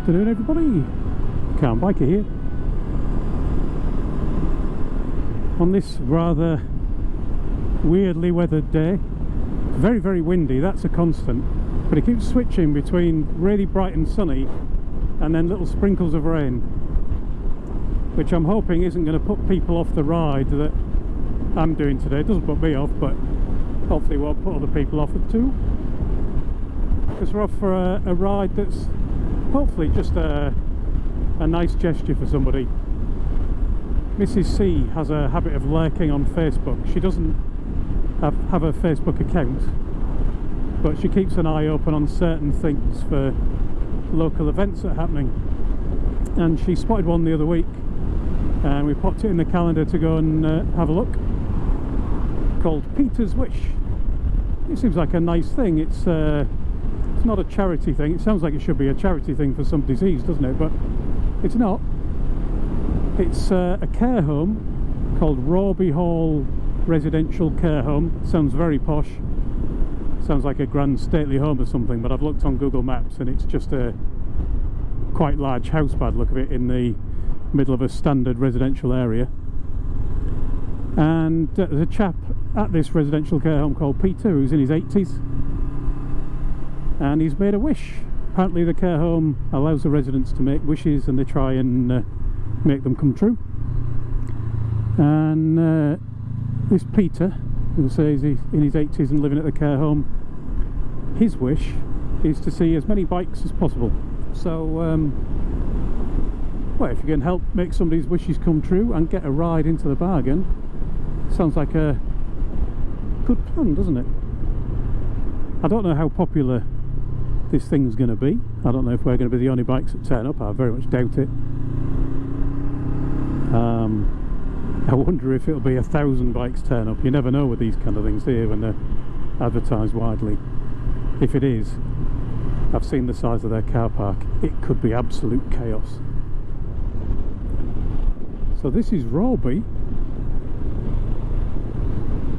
afternoon, everybody. Car Biker here. On this rather weirdly weathered day, very, very windy, that's a constant, but it keeps switching between really bright and sunny and then little sprinkles of rain, which I'm hoping isn't going to put people off the ride that I'm doing today. It doesn't put me off, but hopefully it won't put other people off it too, because we're off for a ride that's hopefully just a nice gesture for somebody. Mrs. C has a habit of lurking on Facebook. She doesn't have a Facebook account, but she keeps an eye open on certain things for local events that are happening, and she spotted one the other week and we popped it in the calendar to go and have a look, called Peter's Wish. It seems like a nice thing. It's not a charity thing. It sounds like it should be a charity thing for some disease, doesn't it? But it's not. It's a care home called Rawby Hall Residential Care Home. Sounds very posh. Sounds like a grand stately home or something, but I've looked on Google Maps and it's just a quite large house by the look of it in the middle of a standard residential area. And there's a chap at this residential care home called Peter, who's in his 80s, and he's made a wish. Apparently the care home allows the residents to make wishes and they try and make them come true. And this Peter, who says he's in his 80s and living at the care home, his wish is to see as many bikes as possible. So well, if you can help make somebody's wishes come true and get a ride into the bargain, sounds like a good plan, doesn't it? I don't know how popular this thing's going to be. I don't know if we're going to be the only bikes that turn up. I very much doubt it. I wonder if it'll be 1,000 bikes turn up. You never know with these kind of things, do you, when they're advertised widely. If it is, I've seen the size of their car park. It could be absolute chaos. So this is Rawby,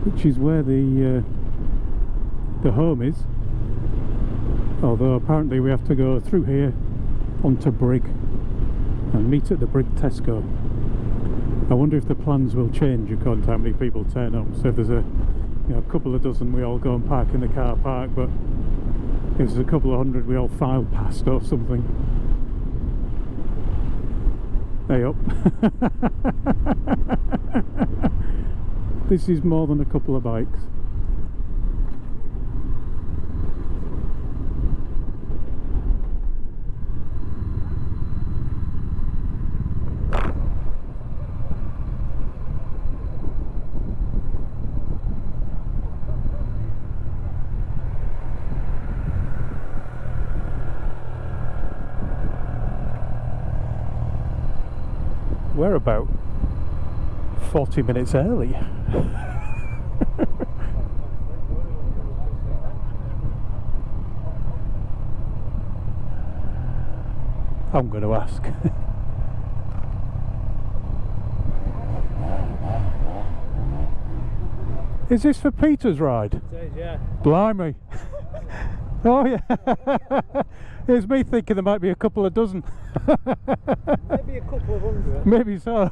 which is where the home is. Although apparently we have to go through here onto Brig and meet at the Brig Tesco. I wonder if the plans will change according to how many people turn up. So if there's a couple of dozen, we all go and park in the car park, but if there's a couple of hundred, we all file past or something. Hey up. This is more than a couple of bikes. We're about 40 minutes early. I'm going to ask. Is this for Peter's ride? It is, yeah. Blimey. Oh yeah. Here's me thinking there might be a couple of dozen. Maybe a couple of hundred. Maybe so.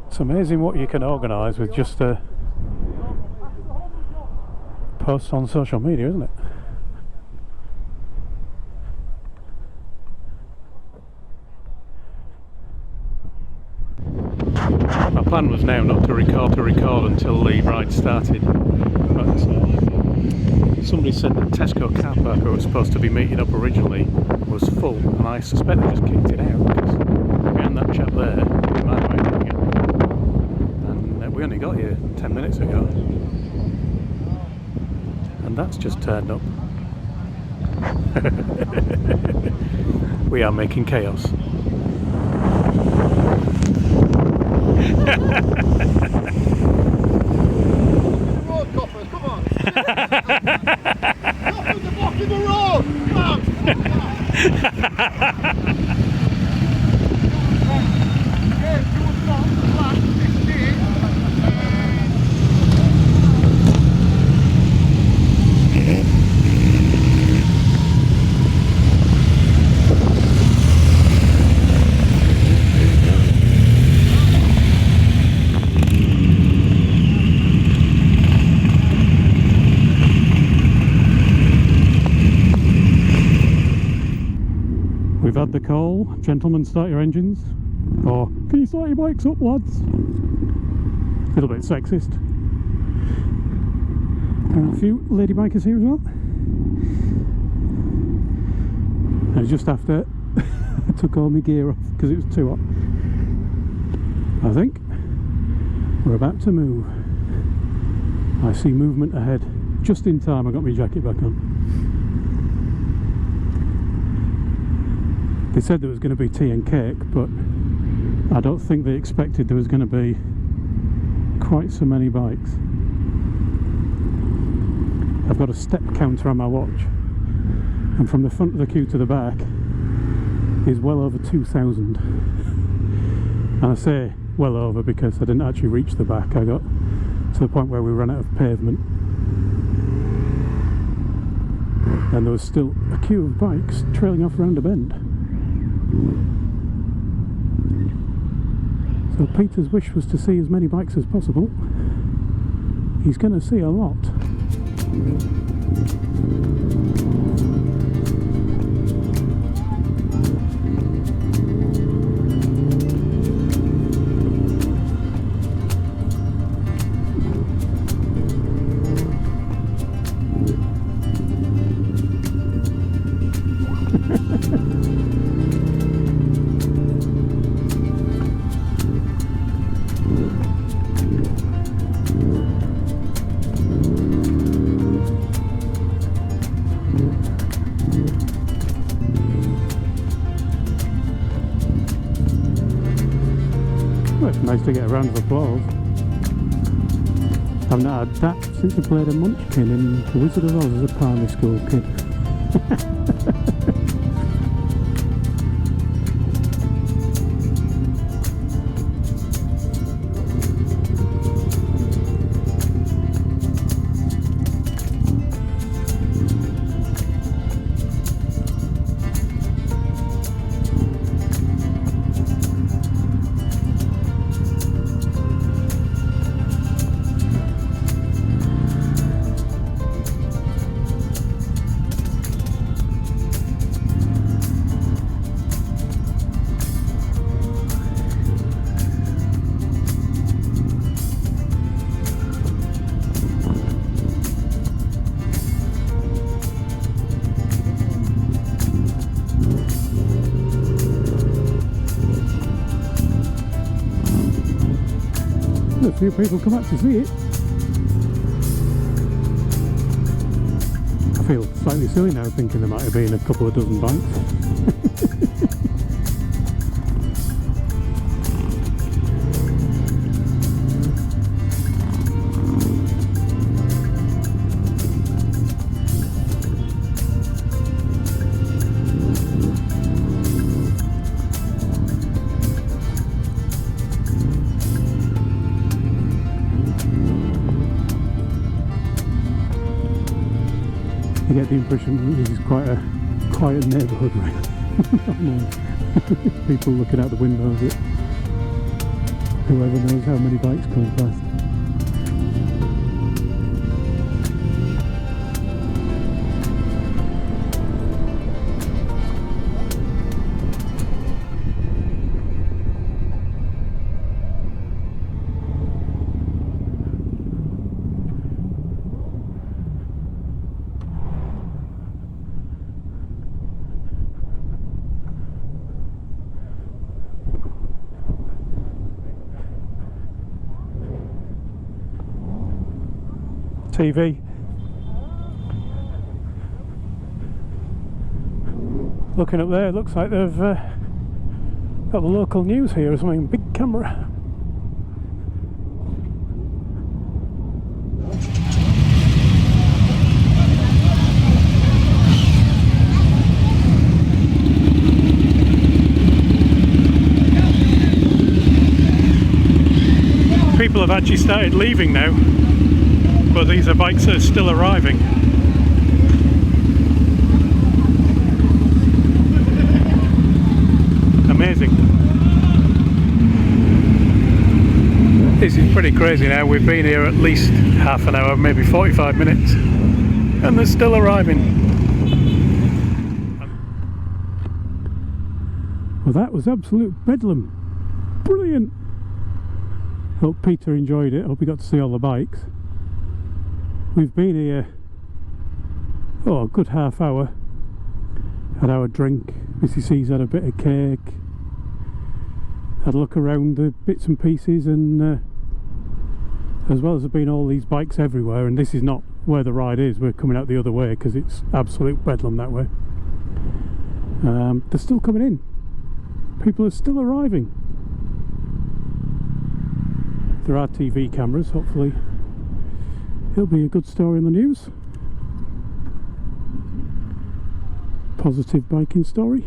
It's amazing what you can organise with just a post on social media, isn't it? My plan was now not to record until the ride started, but somebody said that Tesco car park I was supposed to be meeting up originally was full, and I suspect they just kicked it out because behind that chap there, we might be doing it. And we only got here 10 minutes ago, and that's just turned up. We are making chaos. The road, coppers, come on! Coppers are blocking the road! Come on! Yeah, gentlemen, start your engines. Or, can you start your bikes up, lads? A little bit sexist. And a few lady bikers here as well. And just after I took all my gear off because it was too hot. I think we're about to move. I see movement ahead. Just in time I got my jacket back on. They said there was going to be tea and cake, but I don't think they expected there was going to be quite so many bikes. I've got a step counter on my watch, and from the front of the queue to the back is well over 2,000. And I say well over because I didn't actually reach the back. I got to the point where we ran out of pavement, and there was still a queue of bikes trailing off around a bend. So Peter's wish was to see as many bikes as possible. He's going to see a lot. Well, it's nice to get a round of applause. I've not had that since I played a Munchkin in The Wizard of Oz as a primary school kid. A few people come out to see it. I feel slightly silly now thinking there might have been a couple of dozen bikes. I get the impression that this is quite a quiet neighbourhood, right? People looking out the windows at whoever knows how many bikes going past. TV. Looking up there, it looks like they've got the local news here or something, big camera. People have actually started leaving now, but these are bikes that are still arriving. Amazing. This is pretty crazy now. We've been here at least half an hour, maybe 45 minutes, and they're still arriving. Well, that was absolute bedlam. Brilliant. Hope Peter enjoyed it. Hope he got to see all the bikes. We've been here, oh, a good half hour. Had our drink. Mrs. C's had a bit of cake. Had a look around the bits and pieces, and as well as there been all these bikes everywhere, and this is not where the ride is. We're coming out the other way because it's absolute bedlam that way. They're still coming in. People are still arriving. There are TV cameras. Hopefully it'll be a good story in the news. Positive biking story.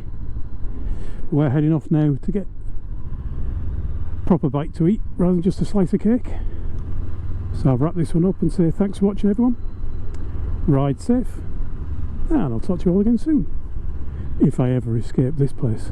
We're heading off now to get a proper bite to eat rather than just a slice of cake. So I'll wrap this one up and say thanks for watching, everyone. Ride safe, and I'll talk to you all again soon, if I ever escape this place.